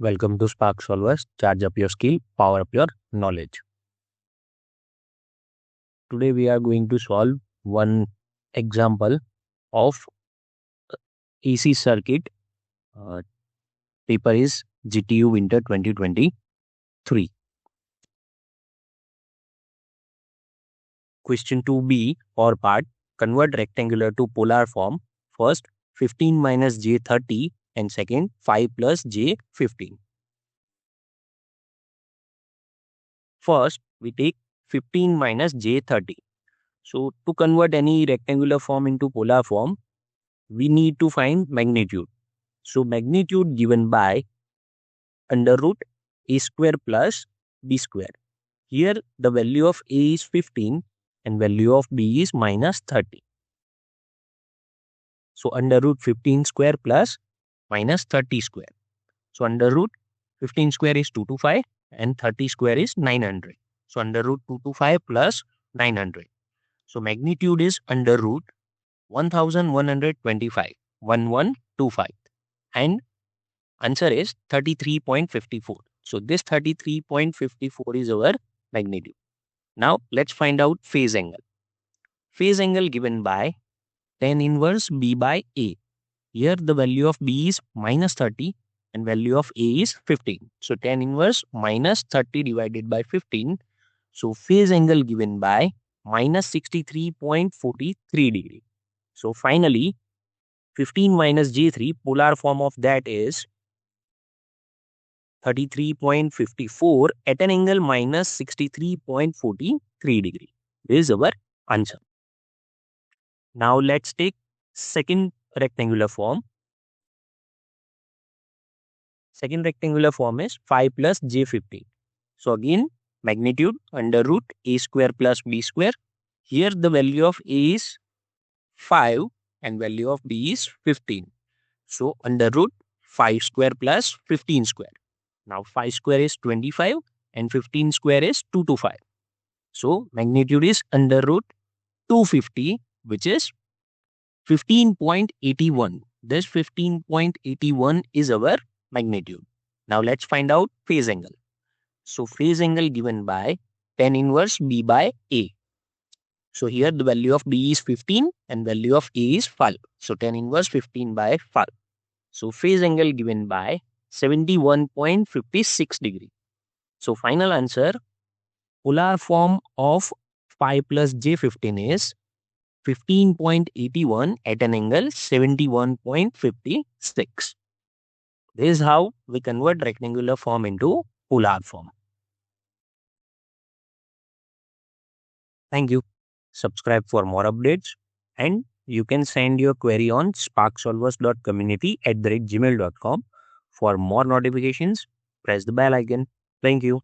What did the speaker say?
Welcome to Spark Solvers. Charge up your skill, power up your knowledge. Today we are going to solve one example of AC circuit. Paper is GTU Winter 2023. Question 2B or part, convert rectangular to polar form. First, 15 minus J30 and second, 5 plus J15. First, we take 15 minus J30. So, to convert any rectangular form into polar form, we need to find magnitude. So, magnitude given by under root a square plus b square. Here, the value of a is 15 and value of b is minus 30. So, under root 15 square plus minus 30 square. So, under root 15 square is 225 and 30 square is 900. So, under root 225 plus 900. So, magnitude is under root 1125, 1125. And answer is 33.54. So, this 33.54 is our magnitude. Now, let's find out phase angle. Phase angle given by tan inverse b by a. Here, the value of b is minus 30 and value of a is 15. So, tan inverse minus 30 divided by 15. So, phase angle given by minus 63.43 degree. So, finally, 15 minus J3, polar form of that is 33.54 at an angle minus 63.43 degree. This is our answer. Now, let's take second rectangular form. Second rectangular form is 5 plus J15. So, again, magnitude under root a square plus b square. Here, the value of a is 5 and value of b is 15. So, under root 5 square plus 15 square. Now, 5 square is 25 and 15 square is 225. So, magnitude is under root 250, which is 15.81. This 15.81 is our magnitude. Now, let's find out phase angle. So, phase angle given by tan inverse b by a. So, here the value of b is 15 and value of a is 5. So, tan inverse 15 by 5. So, phase angle given by 71.56 degree. So, final answer, polar form of 5 plus J15 is 15.81 at an angle 71.56. This is how we convert rectangular form into polar form. Thank you. Subscribe for more updates and you can send your query on sparksolvers.community@gmail.com. For more notifications, press the bell icon. Thank you.